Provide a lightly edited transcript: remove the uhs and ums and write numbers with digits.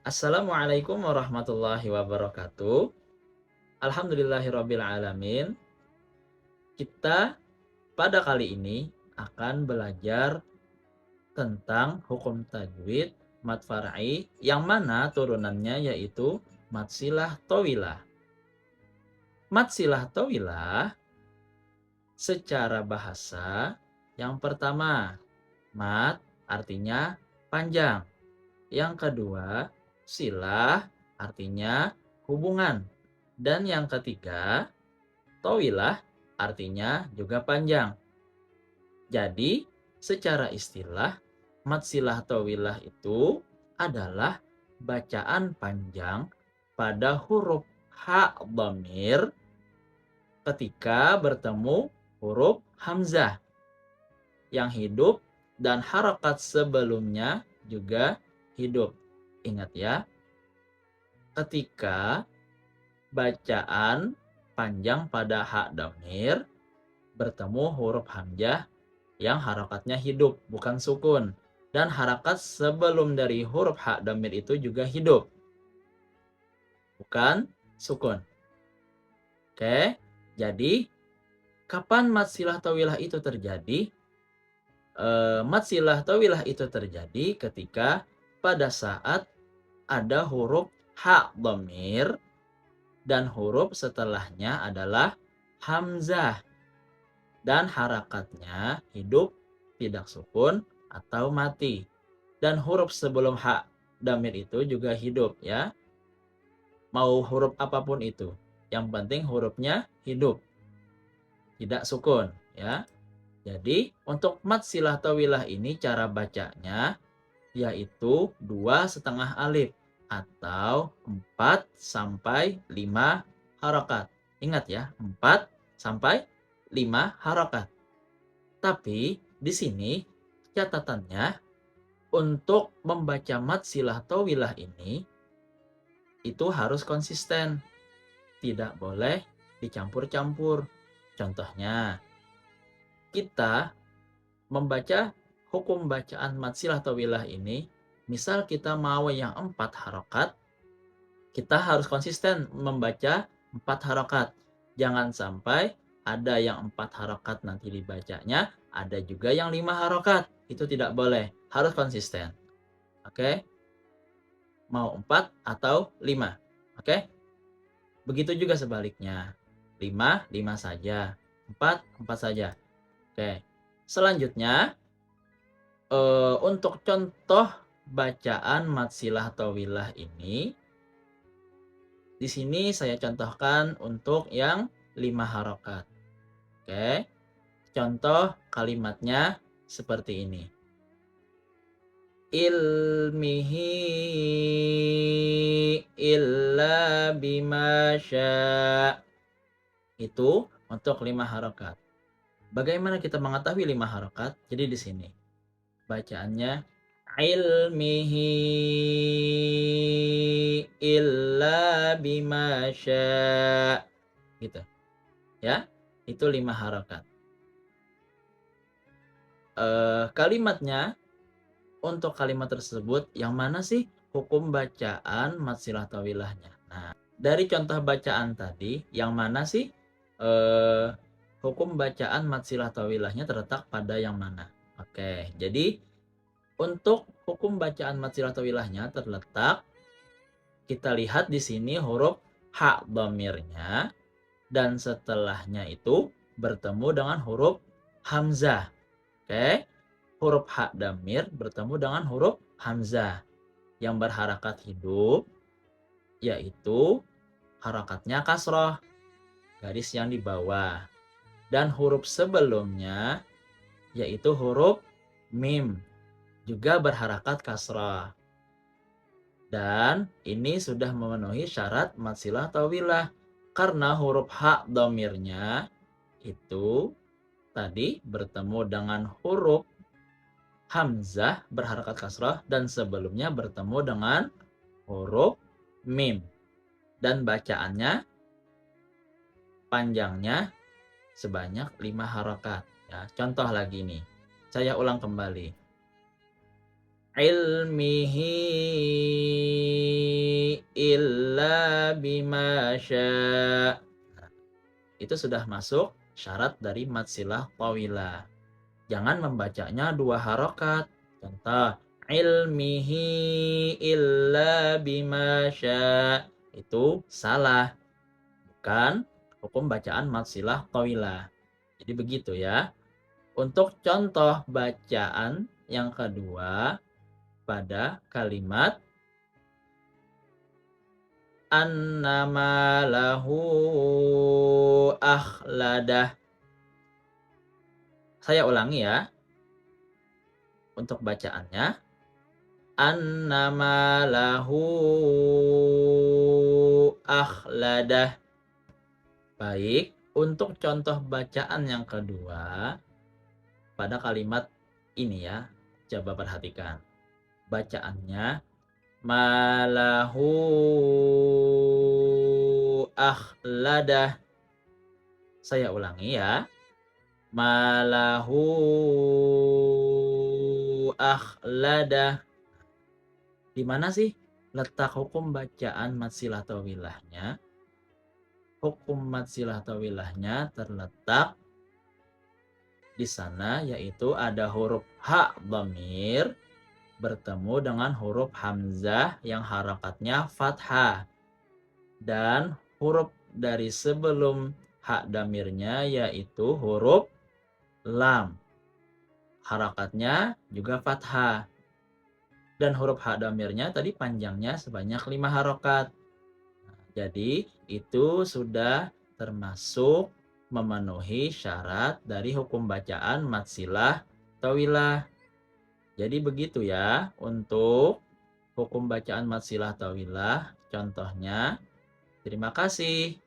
Assalamualaikum warahmatullahi wabarakatuh. Alhamdulillahirabbil alamin. Kita pada kali ini akan belajar tentang hukum tajwid mad far'i yang mana turunannya yaitu mad silah tawilah. Mad silah tawilah secara bahasa yang pertama, mad artinya panjang. Yang kedua, silah artinya hubungan. Dan yang ketiga, tawilah artinya juga panjang. Jadi, secara istilah, mad silah tawilah itu adalah bacaan panjang pada huruf ha dhamir ketika bertemu huruf hamzah yang hidup dan harakat sebelumnya juga hidup. Ingat ya, ketika bacaan panjang pada ha dhamir bertemu huruf hamzah yang harakatnya hidup, bukan sukun. Dan harakat sebelum dari huruf ha dhamir itu juga hidup, bukan sukun. Oke, jadi kapan mad silah tawilah itu terjadi? Mad silah tawilah itu terjadi ketika pada saat ada huruf ha dhamir dan huruf setelahnya adalah hamzah dan harakatnya hidup, tidak sukun atau mati. Dan huruf sebelum ha dhamir itu juga hidup ya. Mau huruf apapun itu, yang penting hurufnya hidup, tidak sukun ya. Jadi untuk mad silah tawilah ini cara bacanya yaitu 2,5 alif atau 4 sampai 5 harokat. Ingat ya, 4 sampai 5 harokat. Tapi di sini catatannya untuk membaca mad silah tawilah ini itu harus konsisten. Tidak boleh dicampur-campur. Contohnya, kita membaca hukum bacaan mad silah tawilah ini, misal kita mau yang 4 harokat, kita harus konsisten membaca 4 harokat. Jangan sampai ada yang 4 harokat nanti dibacanya, ada juga yang 5 harokat. Itu tidak boleh, harus konsisten. Oke? Mau 4 atau 5. Oke? Begitu juga sebaliknya. 5, 5 saja. 4, 4 saja. Oke. Selanjutnya, untuk contoh bacaan mad silah tawilah ini, di sini saya contohkan untuk yang 5 harokat. Oke. Contoh kalimatnya seperti ini. Ilmihi illa bima sya'. Itu untuk 5 harokat. Bagaimana kita mengetahui 5 harokat? Jadi di sini bacaannya ilmihi illa bima sya'. Gitu. Ya. Itu 5 harokat. Kalimatnya untuk kalimat tersebut yang mana sih hukum bacaan mad silah tawilahnya? Nah, dari contoh bacaan tadi yang mana sih hukum bacaan mad silah tawilahnya terletak pada yang mana? Oke, jadi untuk hukum bacaan mad silah tawilahnya terletak, kita lihat di sini huruf ha dhamirnya dan setelahnya itu bertemu dengan huruf hamzah. Oke, huruf ha dhamir bertemu dengan huruf hamzah yang berharakat hidup, yaitu harakatnya kasroh, garis yang di bawah. Dan huruf sebelumnya, yaitu huruf mim, juga berharakat kasroh. Dan ini sudah memenuhi syarat mad silah tawilah. Karena huruf ha dhamirnya itu tadi bertemu dengan huruf hamzah berharakat kasrah dan sebelumnya bertemu dengan huruf mim. Dan bacaannya panjangnya sebanyak 5 harokat. Ya, contoh lagi nih. Saya ulang kembali. ilmihi illa bima syaa. Itu sudah masuk syarat dari mad silah tawilah. Jangan membacanya 2 harokat. Contoh, ilmihi illa bima syaa. Itu salah. Bukan hukum bacaan mad silah tawilah. Jadi begitu ya. Untuk contoh bacaan yang kedua pada kalimat annama lahu akhladah. Saya ulangi ya untuk bacaannya. Annama lahu akhladah. Baik, untuk contoh bacaan yang kedua pada kalimat ini ya. Coba perhatikan. Bacaannya malahu akhladah. Saya ulangi ya. Malahu akhladah. Di mana sih letak hukum bacaan mad silah tawilahnya? Hukum mad silah tawilahnya terletak di sana, yaitu ada huruf ha dhamir bertemu dengan huruf hamzah yang harakatnya fathah. Dan huruf dari sebelum ha dhamirnya yaitu huruf lam. Harakatnya juga fathah. Dan huruf ha dhamirnya tadi panjangnya sebanyak 5 harokat. Jadi itu sudah termasuk memenuhi syarat dari hukum bacaan mad silah tawilah. Jadi begitu ya untuk hukum bacaan mad silah tawilah contohnya. Terima kasih.